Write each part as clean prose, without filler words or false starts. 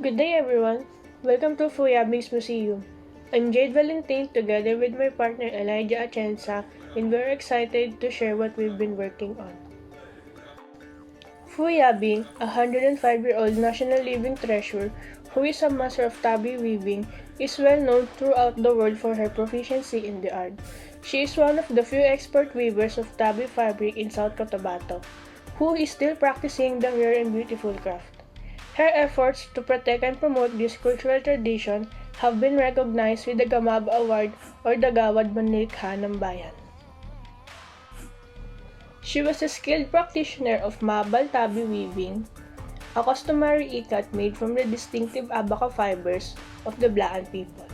Good day everyone. Welcome to Fu Yabing Museum. I'm Jade Valentin together with my partner Elijah Atienza, and we're excited to share what we've been working on. Fu Yabing, a 105-year-old National Living Treasury who is a master of Tabih weaving, is well known throughout the world for her proficiency in the art. She is one of the few expert weavers of Tabih fabric in South Cotabato, who is still practicing the rare and beautiful craft. Her efforts to protect and promote this cultural tradition have been recognized with the Gamab Award or the Gawad Manlikha ng Bayan. She was a skilled practitioner of Mabal Tabi weaving, a customary ikat made from the distinctive abaca fibers of the Blaan people.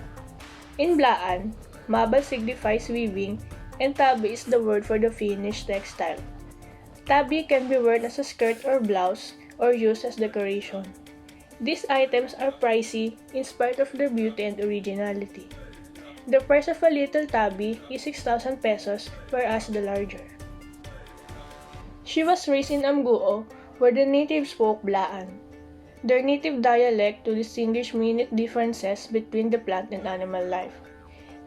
In Blaan, Mabal signifies weaving and Tabi is the word for the finished textile. Tabi can be worn as a skirt or blouse or used as decoration. These items are pricey in spite of their beauty and originality. The price of a little tabi is 6,000 pesos, whereas the larger. She was raised in Amguo, where the natives spoke Blaan, their native dialect, to distinguish minute differences between the plant and animal life.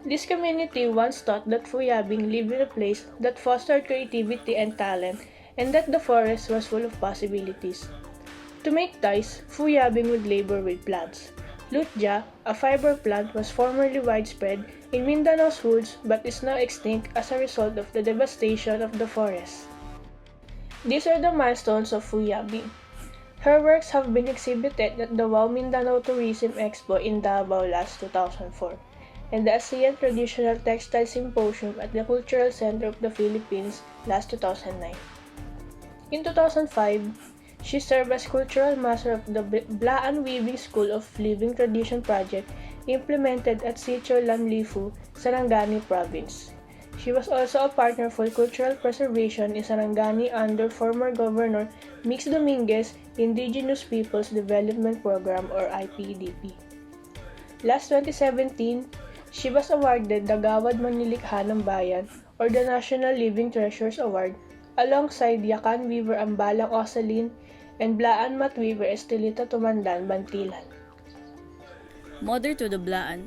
This community once thought that Fu Yabing lived in a place that fostered creativity and talent, and that the forest was full of possibilities. To make ties, Fu Yabing would labor with plants. Lutja, a fiber plant, was formerly widespread in Mindanao's woods but is now extinct as a result of the devastation of the forest. These are the milestones of Fu Yabing. Her works have been exhibited at the WOW Mindanao Tourism Expo in Davao last 2004 and the ASEAN Traditional Textile Symposium at the Cultural Center of the Philippines last 2009. In 2005, she served as Cultural Master of the Blaan Weaving School of Living Tradition project implemented at Sitio Lanlifu, Sarangani Province. She was also a partner for cultural preservation in Sarangani under former Governor Mix Dominguez Indigenous Peoples Development Program or IPDP. Last 2017, she was awarded the Gawad Manlikha ng Bayan or the National Living Treasures Award alongside Yakan Weaver Ambalang Osalin and Blaan Mat Weaver Estelita Tumandan Bantilan. Mother to the Blaan,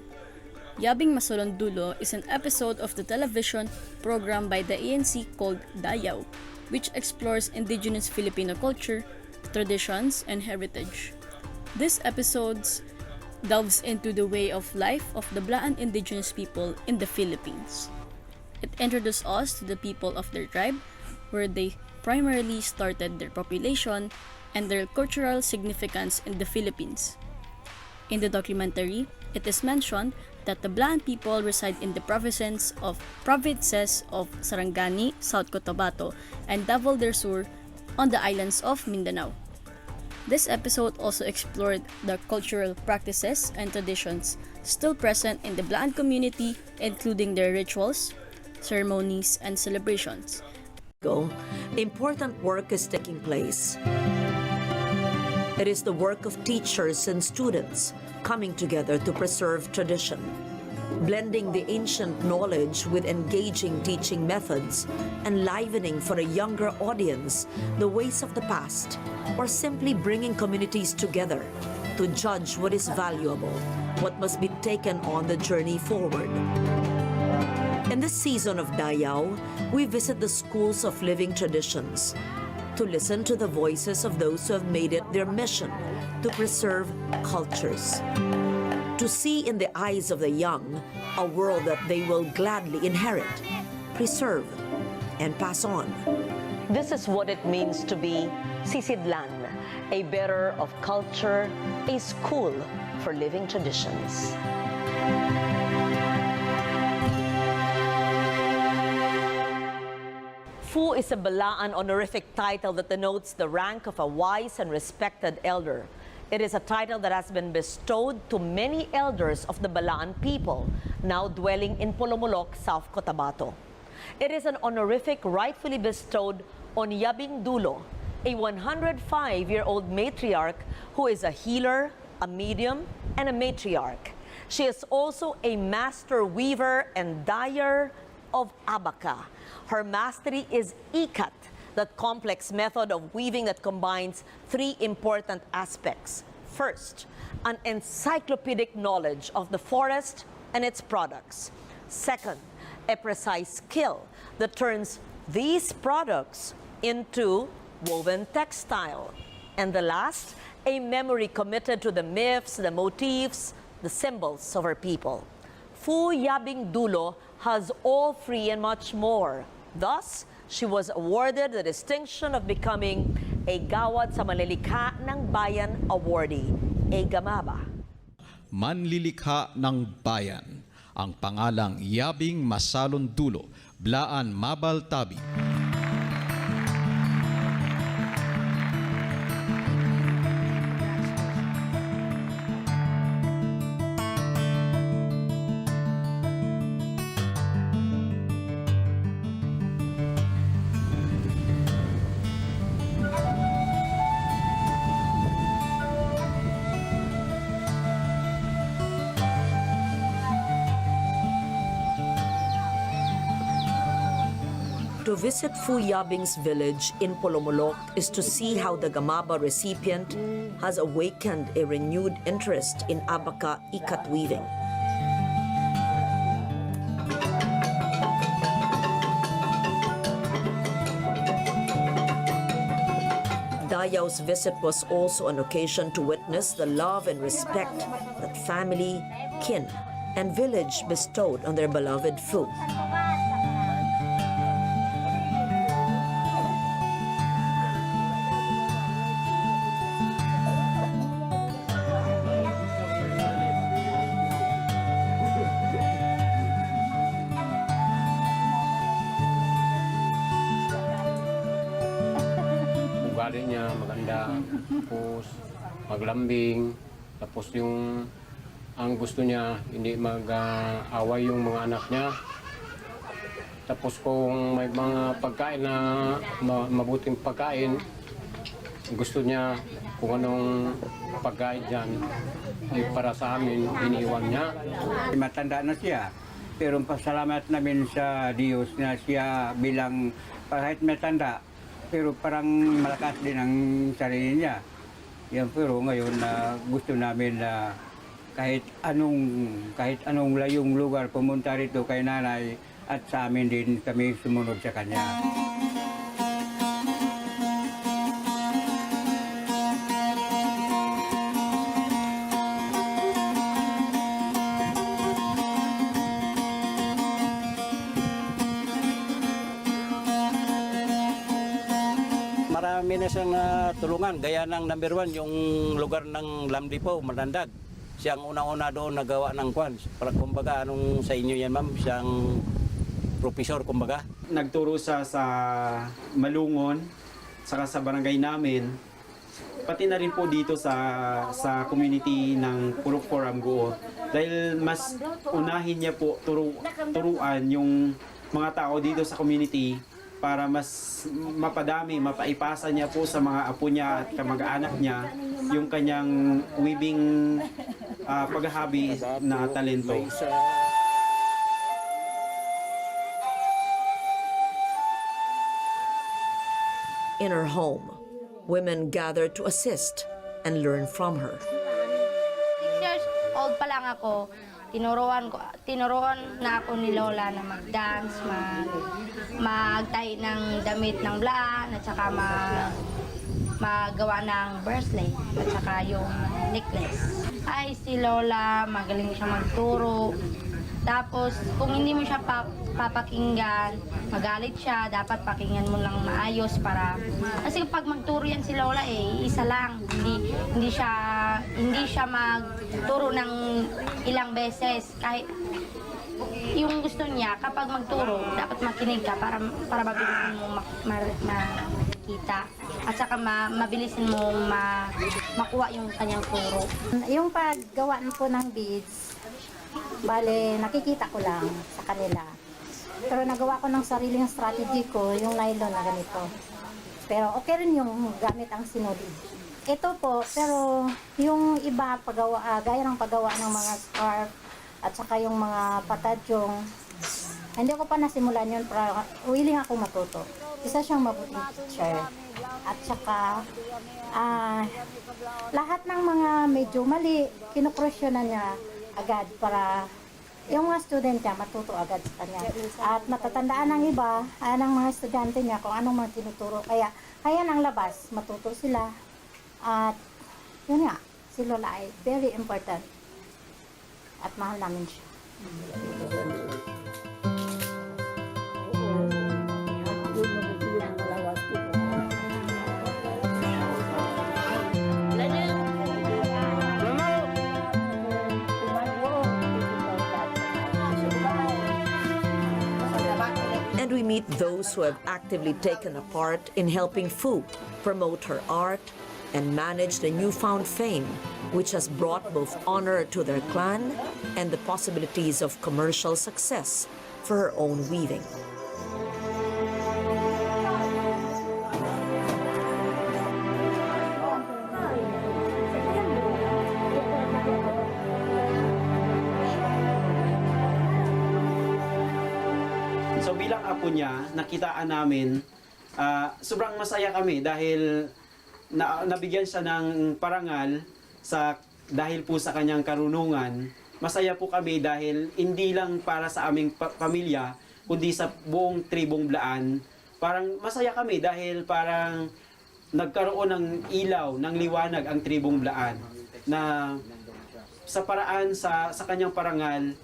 Yabing Masalon Dulo is an episode of the television program by the ANC called Dayaw, which explores indigenous Filipino culture, traditions, and heritage. This episode delves into the way of life of the Blaan indigenous people in the Philippines. It introduces us to the people of their tribe, where they primarily started their population and their cultural significance in the Philippines. In the documentary, it is mentioned that the Blaan people reside in the provinces of Sarangani, South Cotabato, and Davao del Sur on the islands of Mindanao. This episode also explored the cultural practices and traditions still present in the Blaan community, including their rituals, ceremonies, and celebrations. Important work is taking place. It is the work of teachers and students coming together to preserve tradition, blending the ancient knowledge with engaging teaching methods, and livening for a younger audience the ways of the past, or simply bringing communities together to judge what is valuable, what must be taken on the journey forward. In this season of Dayaw, we visit the schools of living traditions to listen to the voices of those who have made it their mission to preserve cultures, to see in the eyes of the young a world that they will gladly inherit, preserve, and pass on. This is what it means to be Sisidlan, a bearer of culture, a school for living traditions. Fu is a Balaan honorific title that denotes the rank of a wise and respected elder. It is a title that has been bestowed to many elders of the Balaan people, now dwelling in Polomolok, South Cotabato. It is an honorific rightfully bestowed on Yabing Dulo, a 105-year-old matriarch who is a healer, a medium, and a matriarch. She is also a master weaver and dyer of abaca. Her mastery is ikat, that complex method of weaving that combines three important aspects: First, an encyclopedic knowledge of the forest and its products. Second, a precise skill that turns these products into woven textile. And the last, a memory committed to the myths, the motifs, the symbols of our people. Fu Yabing Dulo has all three and much more. Thus, she was awarded the distinction of becoming a Gawad sa Manlilikha ng Bayan awardee, a Gamaba. Manlilikha ng Bayan, ang pangalang Yabing Masalon Dulo, Blaan Mabal Tabih. To visit Fu Yabing's village in Polomolok is to see how the Gamaba recipient has awakened a renewed interest in abaca ikat weaving. Dayaw's visit was also an occasion to witness the love and respect that family, kin, and village bestowed on their beloved Fu. Ugali niya maganda, tapos maglambing, tapos ang gusto niya hindi mag-away yung mga anak niya. Tapos kung may mga pagkain na mabuting pagkain, gusto niya kung anong pagkain dyan, para sa amin, iniwan niya. Matanda na siya, pero pasalamat namin sa Diyos na siya bilang kahit matanda, pero parang malakas din ang sarili niya. Yan, pero ngayon na gusto namin na kahit anong layong lugar pumunta rito kay nanay at sa amin din kami sumunod sa kanya. Marami na siyang tulungan. Gaya ng number 1, yung lugar ng Lamdipo, Manandag. Siyang una-una doon nagawa ng kwan. Kumbaga, anong sa inyo yan, ma'am? Siyang professor, kumbaga. Nagturo siya sa Malungon, saka sa barangay namin. Pati na rin po dito sa community ng Purok Coramguo. Dahil mas unahin niya po turuan yung mga tao dito sa community para mas mapadami, mapaipasa niya po sa mga apo niya at kamag-anak niya yung kanyang weaving paghahabi na talento. In her home, women gathered to assist and learn from her. 6 years old pa lang ako, tinuruan na ako ni Lola na mag-dance, magtahi ng damit ng blaan, at saka magawa ng bracelet, at saka yung necklace. Ay, si Lola, magaling siya magturo. Tapos, kung hindi mo siya papakinggan, magalit siya, dapat pakinggan mo lang maayos para... Kasi pag magturo yan si Lola, isa lang. Hindi siya magturo ng ilang beses. Kahit yung gusto niya, kapag magturo, dapat makinig ka para mabilisin mo makita. At saka mabilisin mo makuha yung kanyang turo. Yung paggawa po ng beads, bale, nakikita ko lang sa kanila. Pero nagawa ko ng sariling strategy ko, yung nylon na ganito. Pero okay rin yung gamit ang sinuli. Ito po, pero yung iba, gaya ng paggawa ng mga scarf, at saka yung mga patadyong, hindi ko pa nasimulan yun, pero willing ako matuto. Isa siyang mabuting teacher. at saka lahat ng mga medyo mali, kinukrusyonan niya agad para yung mga student niya matuto agad sa kanya. At matatandaan ng iba, ng mga estudyante niya kung anong mga tinuturo. Kaya ang labas, matuto sila. At yun nga, si Lola ay very important. At mahal namin siya. And we meet those who have actively taken a part in helping Fu promote her art and manage the newfound fame, which has brought both honor to their clan and the possibilities of commercial success for her own weaving. So bilang apo niya, nakitaan namin, sobrang masaya kami dahil nabigyan siya ng parangal dahil po sa kanyang karunungan. Masaya po kami dahil hindi lang para sa aming pamilya, kundi sa buong tribong Blaan. Parang masaya kami dahil parang nagkaroon ng ilaw, ng liwanag ang tribong Blaan na sa paraan sa kanyang parangal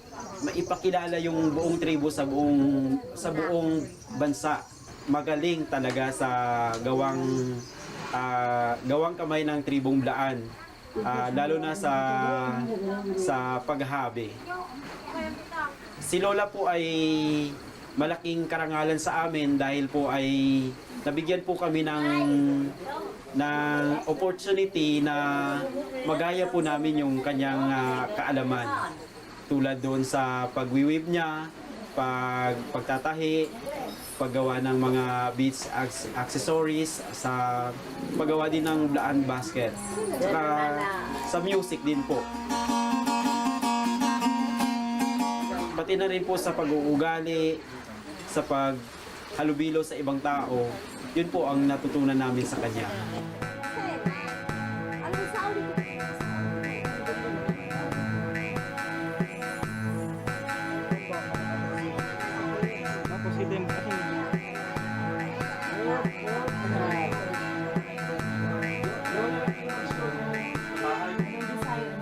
maipakilala yung buong tribo sa buong bansa. Magaling talaga sa gawang kamay ng tribong Blaan, lalo na sa paghahabi. Si Lola po ay malaking karangalan sa amin dahil po ay nabigyan po kami ng opportunity na magaya po namin yung kanyang kaalaman. Tulad doon sa pagwiwib niya, pagtatahi, paggawa ng mga beads accessories, sa paggawa din ng Blaan basket. Saka sa music din po. Pati na rin po sa pag-uugali, sa paghalubilo sa ibang tao, yun po ang natutunan namin sa kanya.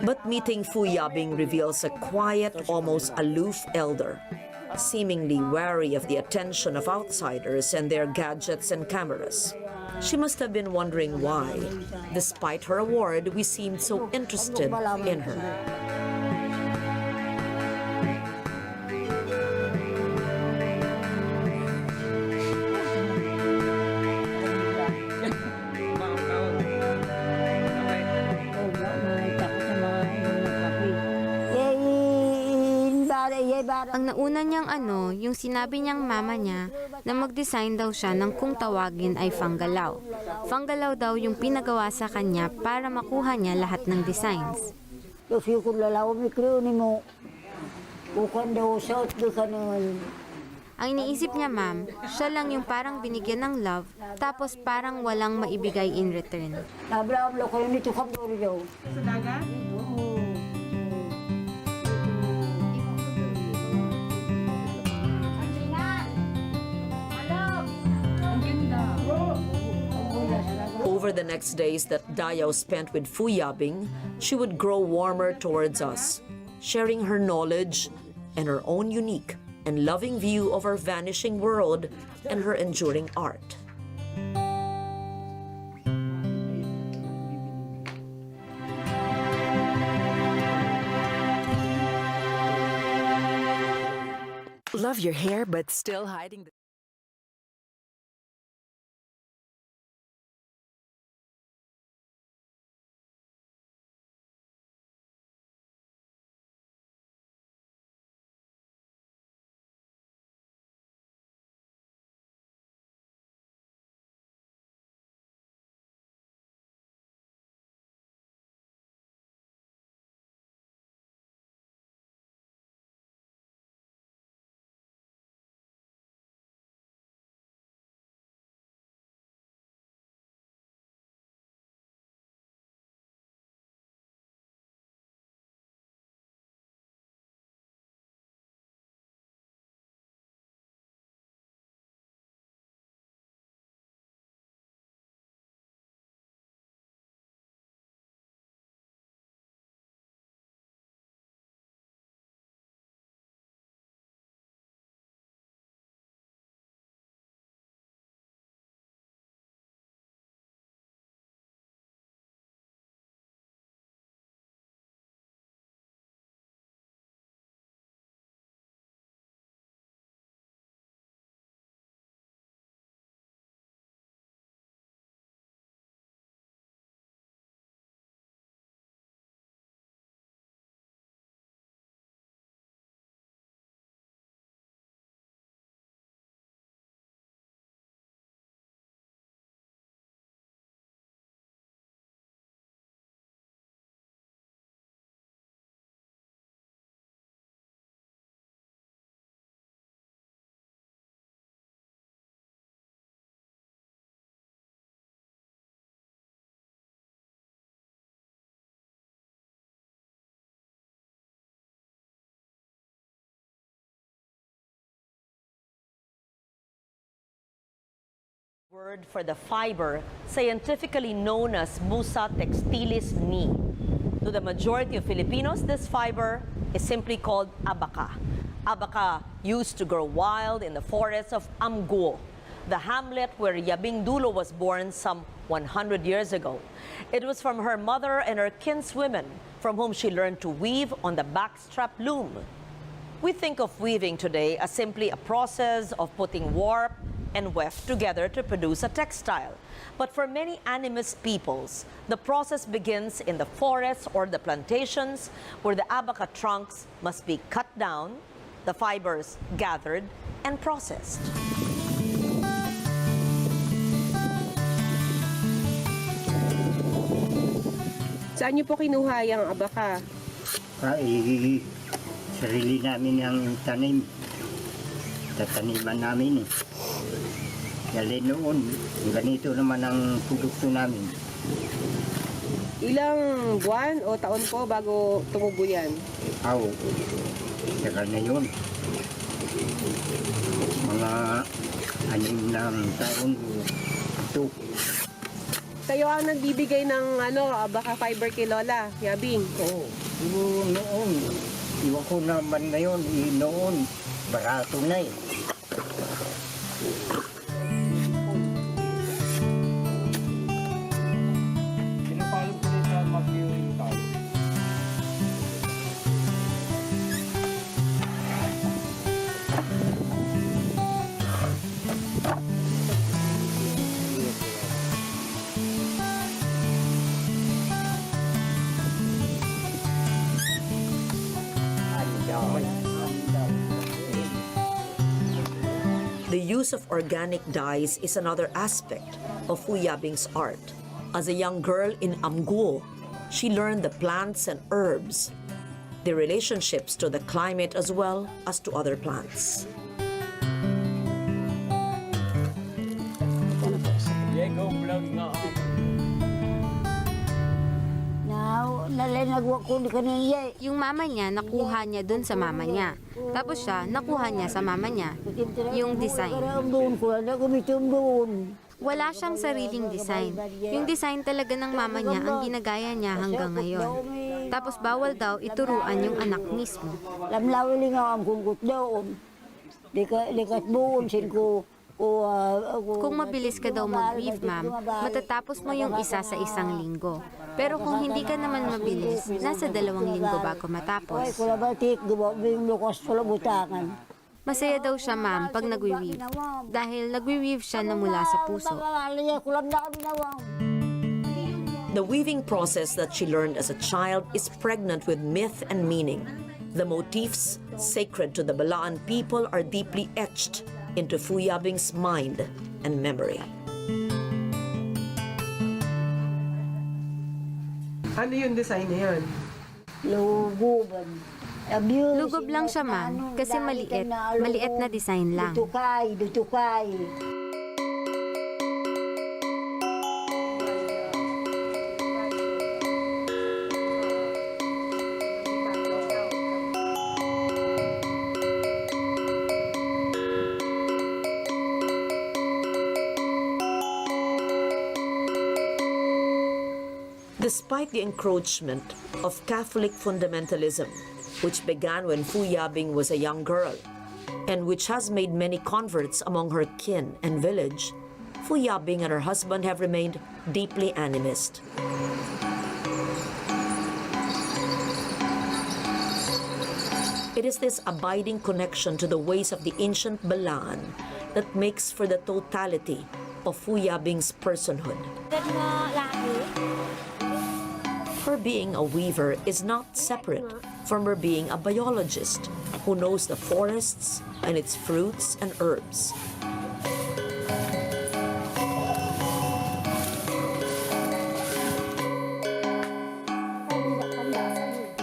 But meeting Fu Yabing reveals a quiet, almost aloof elder, seemingly wary of the attention of outsiders and their gadgets and cameras. She must have been wondering why, despite her award, we seemed so interested in her. Ang nauna niyang yung sinabi niyang mama niya na mag-design daw siya ng kung tawagin ay fanggalaw. Fanggalaw daw yung pinagawa sa kanya para makuha niya lahat ng designs. Ang iniisip niya, ma'am, siya lang yung parang binigyan ng love, tapos parang walang maibigay in return. Over the next days that Dayao spent with Fu Yabing, she would grow warmer towards us, sharing her knowledge and her own unique and loving view of our vanishing world and her enduring art. Love your hair but still hiding the Word for the fiber, scientifically known as Musa textilis ni. To the majority of Filipinos, this fiber is simply called abaca. Abaca used to grow wild in the forests of Amguo, the hamlet where Yabing Dulo was born some 100 years ago. It was from her mother and her kinswomen from whom she learned to weave on the backstrap loom. We think of weaving today as simply a process of putting warp and weft together to produce a textile. But for many animist peoples, the process begins in the forests or the plantations where the abaca trunks must be cut down, the fibers gathered and processed. Saan niyo po kinuha yung abaka? Sarili namin ang tanim. Tataniman namin. Dali noon, ganito naman ang produkto namin. Ilang buwan o taon po bago tumubo yan? Tagal na yun. Mga 6 na taon ito. Kayo ang nagbibigay ng abaka fiber kay Lola, Yabing? Oo, noon. Iwan ko naman ngayon, noon, barato na eh. The use of organic dyes is another aspect of Fu Yabing's art. As a young girl in Amguo, she learned the plants and herbs, their relationships to the climate as well as to other plants. Yung mama niya, nakuha niya dun sa mama niya. Tapos siya, nakuha niya sa mama niya. Yung design. Wala siyang sariling design. Yung design talaga ng mama niya ang ginagaya niya hanggang ngayon. Tapos bawal daw ituruan yung anak mismo. Kung mabilis ka daw mag-weave, ma'am, matatapos mo yung isa sa isang linggo. Pero kung hindi ka naman mabilis, nasa 2 linggo bago matapos. Masaya daw siya, ma'am, pag nag-weave. Dahil nag-weave siya na mula sa puso. The weaving process that she learned as a child is pregnant with myth and meaning. The motifs, sacred to the Balaan people, are deeply etched into Fu Yabing's mind and memory. Ano yung design na yun? Lugob lang siya, ma'am, kasi maliit. Maliit na design lang. Despite the encroachment of Catholic fundamentalism, which began when Fu Yabing was a young girl, and which has made many converts among her kin and village, Fu Yabing and her husband have remained deeply animist. It is this abiding connection to the ways of the ancient Balaan that makes for the totality of Fu Yabing's personhood. Her being a weaver is not separate from her being a biologist who knows the forests and its fruits and herbs.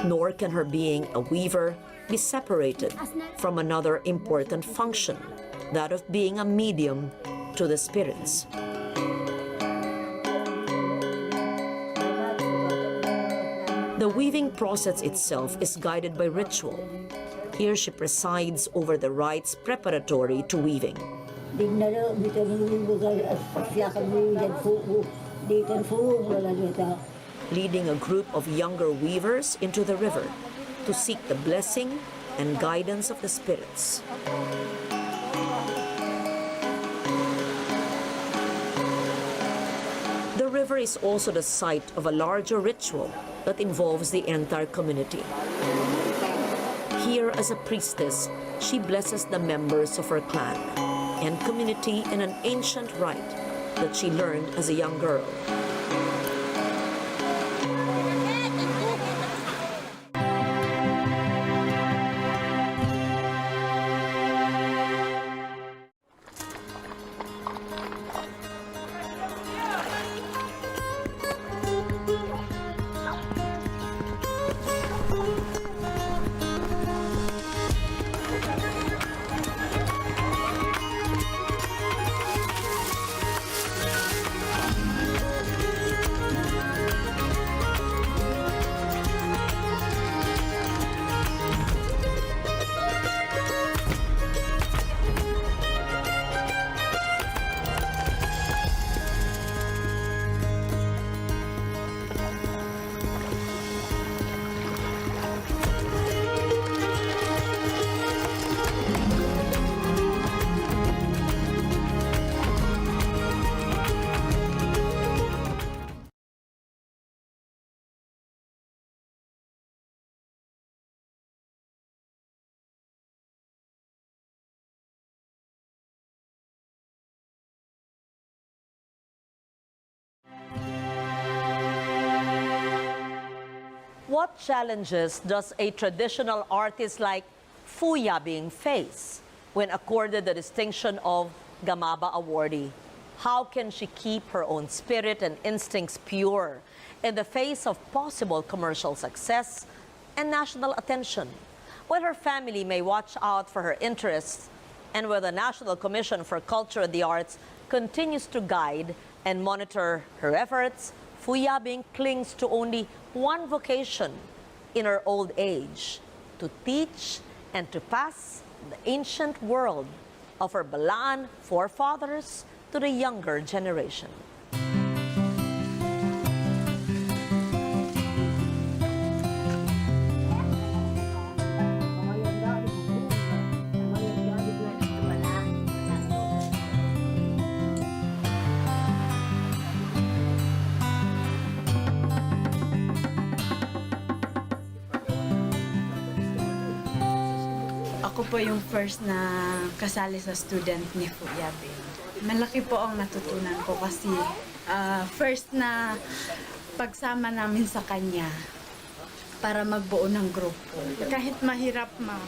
Nor can her being a weaver be separated from another important function, that of being a medium to the spirits. The weaving process itself is guided by ritual. Here she presides over the rites preparatory to weaving. Tingnan bisa bukan siya kami yan po di kan po wala nito. Leading a group of younger weavers into the river to seek the blessing and guidance of the spirits. The river is also the site of a larger ritual that involves the entire community. Here, as a priestess, she blesses the members of her clan and community in an ancient rite that she learned as a young girl. What challenges does a traditional artist like Fu Yabing face when accorded the distinction of Gamaba awardee? How can she keep her own spirit and instincts pure in the face of possible commercial success and national attention? While her family may watch out for her interests, and where the National Commission for Culture and the Arts continues to guide and monitor her efforts, Fu Yabing clings to only one vocation in her old age: to teach and to pass the ancient world of her Balaan forefathers to the younger generation. Ako po yung first na kasali sa student ni Fu Yabing. Malaki po ang natutunan ko kasi first na pagsama namin sa kanya para magbuo ng grupo. Kahit mahirap, ma'am,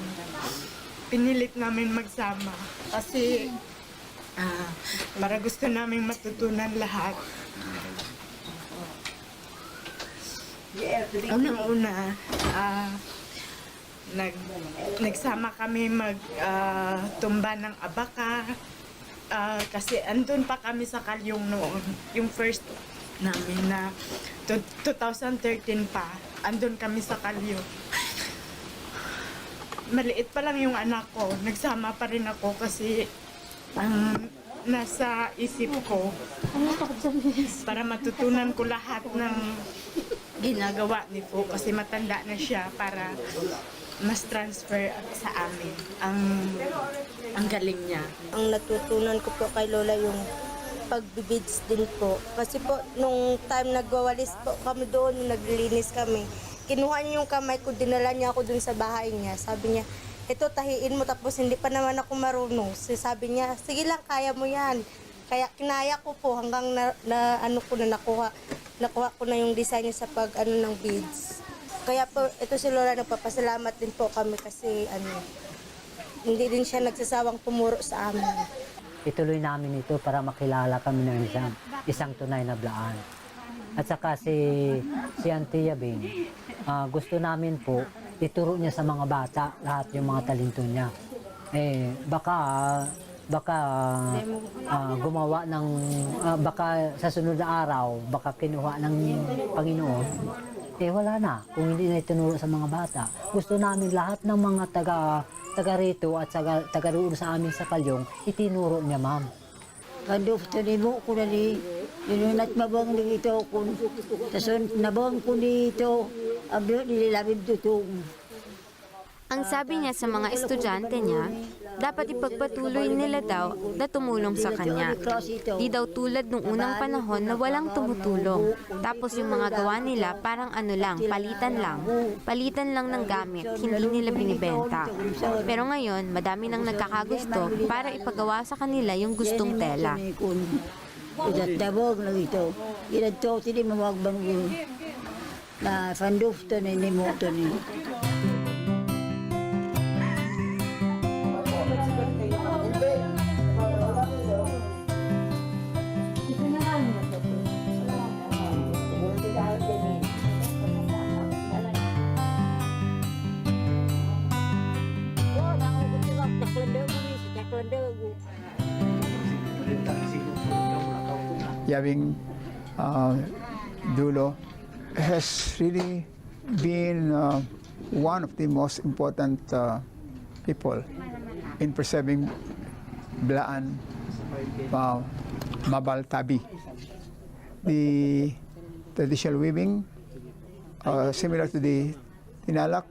pinilit namin magsama kasi para gusto namin matutunan lahat. Unang-una, nagsama kami magtumba ng abaka kasi andun pa kami sa Kalyong noon. Yung first namin na 2013 pa, andun kami sa Kalyong. Maliit pa lang yung anak ko, nagsama pa rin ako kasi nasa isip ko para matutunan ko lahat ng ginagawa ni Fu kasi matanda na siya para mas transfer sa amin ang galing niya. Ang natutunan ko po kay Lola yung pagbibids din po. Kasi po, nung time nagwawalis po kami doon, naglilinis kami, kinuha niya yung kamay ko, dinala niya ako doon sa bahay niya. Sabi niya, ito tahiin mo, tapos hindi pa naman ako marunong. Sabi niya, sige lang, kaya mo yan. Kaya kinaya ko po hanggang nakuha ko na yung design niya sa ng beads. Kaya po, ito si Lola, nagpapasalamat din po kami kasi hindi din siya nagsasawang tumuro sa amin. Ituloy namin ito para makilala kami ng isang tunay na Blaan. At saka si Auntie Yabing, gusto namin po ituro niya sa mga bata lahat yung mga talento niya. Baka gumawa baka sa sunod na araw, baka kinuha ng Panginoon wala na kung hindi na itinuro sa mga bata. Gusto namin lahat ng mga taga rito at taga roon sa amin sa Kalyong, itinuro niya, ma'am. Kanduf to ni mo ko na di. Yununat mabang dito kun. Tason nabang ko dito. Abyo nililabib tutong. Ang sabi niya sa mga estudyante niya, dapat ipagpatuloy nila daw na tumulong sa kanya. Di daw tulad nung unang panahon na walang tumutulong. Tapos yung mga gawa nila parang ano lang, palitan lang. Palitan lang ng gamit, hindi nila binibenta. Pero ngayon, madami nang nagkakagusto para ipagawa sa kanila yung gustong tela. Tabog na ito. Ito tili mawagbang yun. Na fanduf to ni mo to ni. Yabing Dulo has really been one of the most important people in preserving Blaan Mabal Tabih. The traditional weaving, similar to the tinalak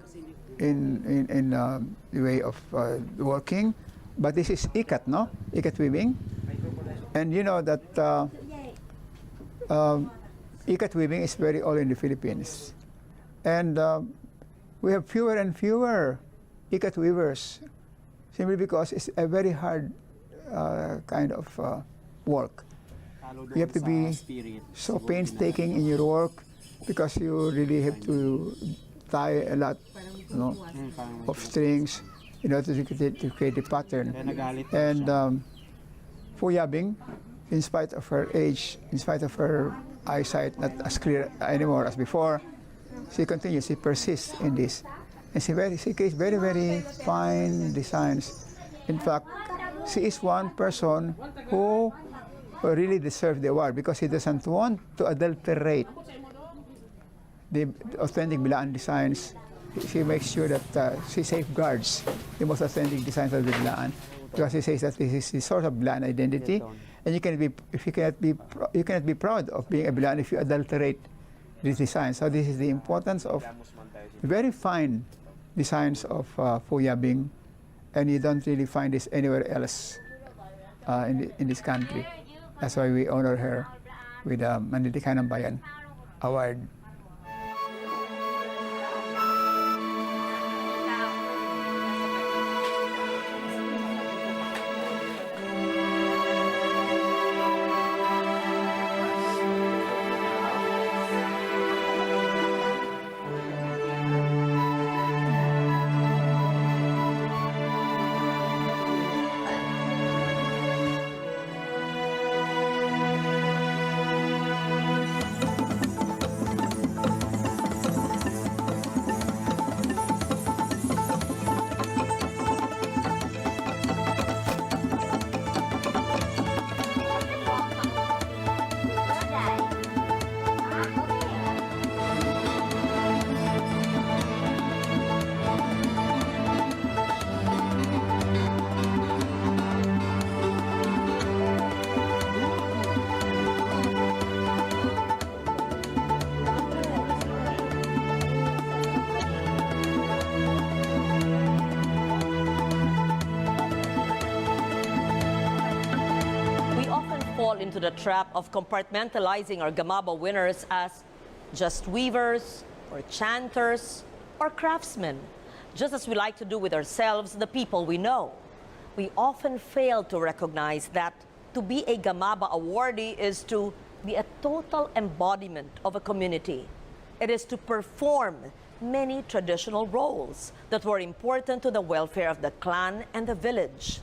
in the way of working, but this is ikat, no? Ikat weaving. And you know that ikat weaving is very old in the Philippines. And we have fewer and fewer ikat weavers, simply because it's a very hard kind of work. You have to be so painstaking in your work because you really have to tie a lot, of strings in order to create a pattern. And Fu Yabing, in spite of her age, in spite of her eyesight not as clear anymore as before, she continues, she persists in this. And she creates very, very fine designs. In fact, she is one person who really deserves the award because she doesn't want to adulterate the authentic Blaan designs. She makes sure that she safeguards the most authentic designs of the Blaan, because she says that this is the source of Blaan identity, and you cannot be proud of being a Blaan if you adulterate these designs. So this is the importance of very fine designs of Fu Yabing, and you don't really find this anywhere else in this country. That's why we honor her with the Manlilikhang ng Bayan Award. Into the trap of compartmentalizing our Gamaba winners as just weavers or chanters or craftsmen, just as we like to do with ourselves, the people we know. We often fail to recognize that to be a Gamaba awardee is to be a total embodiment of a community. It is to perform many traditional roles that were important to the welfare of the clan and the village.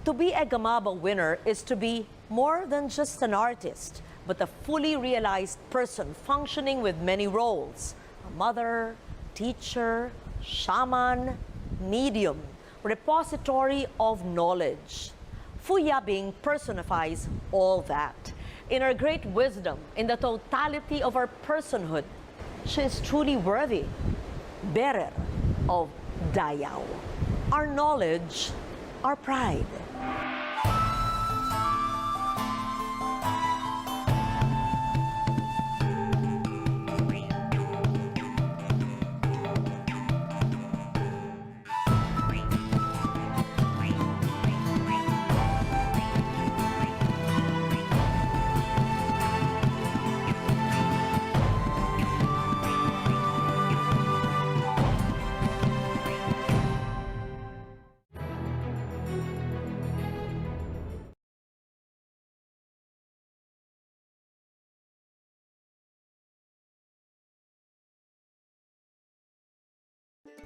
To be a Gamaba winner is to be more than just an artist, but a fully realized person functioning with many roles: a mother, teacher, shaman, medium, repository of knowledge. Fu Yabing personifies all that. In her great wisdom, in the totality of our personhood, She is truly worthy, bearer of Dayao. Our knowledge, our pride.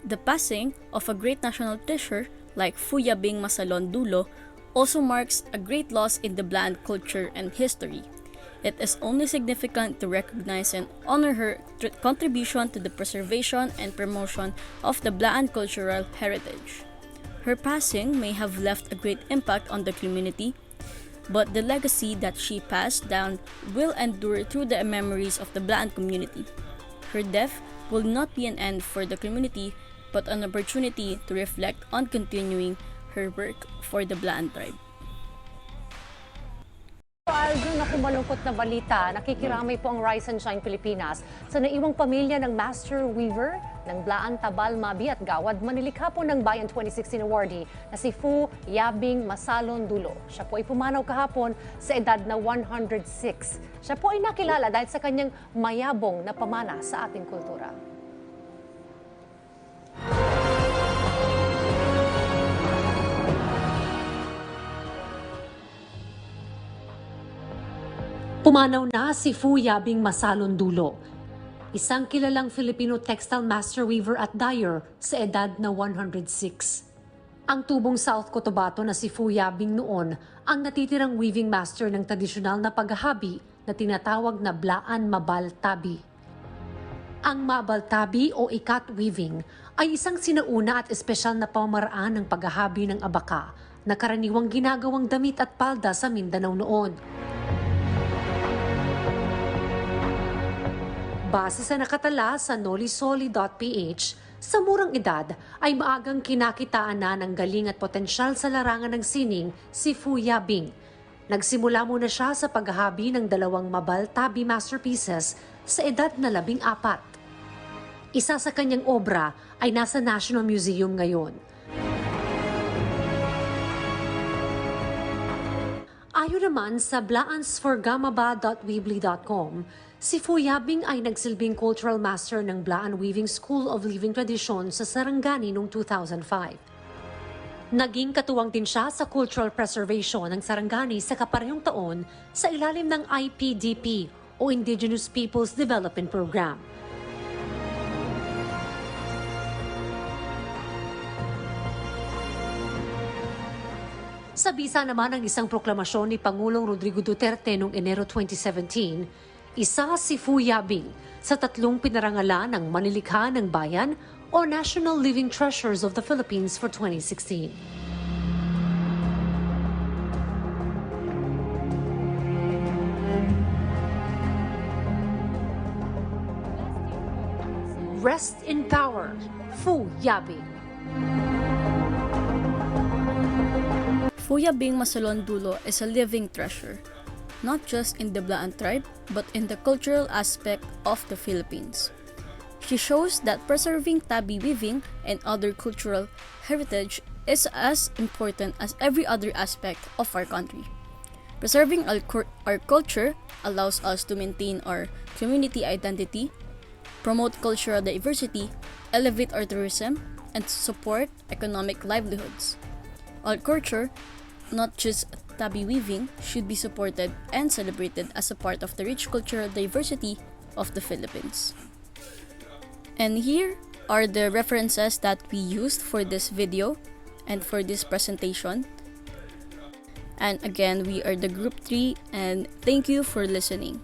The passing of a great national treasure like Fu Yabing Masalon Dulo also marks a great loss in the Blaan culture and history. It is only significant to recognize and honor her contribution to the preservation and promotion of the Blaan cultural heritage. Her passing may have left a great impact on the community, but the legacy that she passed down will endure through the memories of the Blaan community. Her death will not be an end for the community, but an opportunity to reflect on continuing her work for the Blaan tribe. Aldo, naku, malungkot na balita. Nakikiramay po ang Rise and Shine Pilipinas sa naiwang pamilya ng Master Weaver ng Blaan, Tabal, Mabi at Gawad. Manilikha po ng Bayan 2016 awardee na si Fu Yabing Masalon Dulo. Siya po ay pumanaw kahapon sa edad na 106. Siya po ay nakilala dahil sa kanyang mayabong na pamana sa ating kultura. Pumanaw na si Fu Yabing Masalon Dulo, isang kilalang Filipino textile master weaver at dyer sa edad na 106. Ang tubong South Cotabato na si Fu Yabing noon ang natitirang weaving master ng tradisyonal na paghahabi na tinatawag na Blaan Mabal Tabih. Ang Mabal Tabih o ikat weaving ay isang sinauna at espesyal na pamamaraan ng paghahabi ng abaka na karaniwang ginagawang damit at palda sa Mindanao noon. Base sa nakatala sa nolisoli.ph, sa murang edad ay maagang kinakitaan na ng galing at potensyal sa larangan ng sining si Fu Yabing. Nagsimula muna siya sa paghahabi ng 2 Mabal Tabih masterpieces sa edad na 14. Isa sa kanyang obra ay nasa National Museum ngayon. Ayon naman sa blaansforgamaba.weebly.com, si Fu Yabing ay nagsilbing cultural master ng Blaan Weaving School of Living Tradition sa Sarangani noong 2005. Naging katuwang din siya sa cultural preservation ng Sarangani sa kaparehong taon sa ilalim ng IPDP o Indigenous Peoples Development Program. Sa bisa naman ng isang proklamasyon ni Pangulong Rodrigo Duterte noong Enero 2017, isa si Fu Yabing sa 3 pinarangalan ng Manilikha ng Bayan o National Living Treasures of the Philippines for 2016. Rest in power, Fu Yabing. Fu Yabing Masalon Dulo is a living treasure, not just in the Blaan tribe, but in the cultural aspect of the Philippines. She shows that preserving Tabih weaving and other cultural heritage is as important as every other aspect of our country. Preserving our culture allows us to maintain our community identity, promote cultural diversity, elevate our tourism, and support economic livelihoods. Our culture, not just Tabih weaving, should be supported and celebrated as a part of the rich cultural diversity of the Philippines. And here are the references that we used for this video and for this presentation. And again, we are the Group 3 and thank you for listening.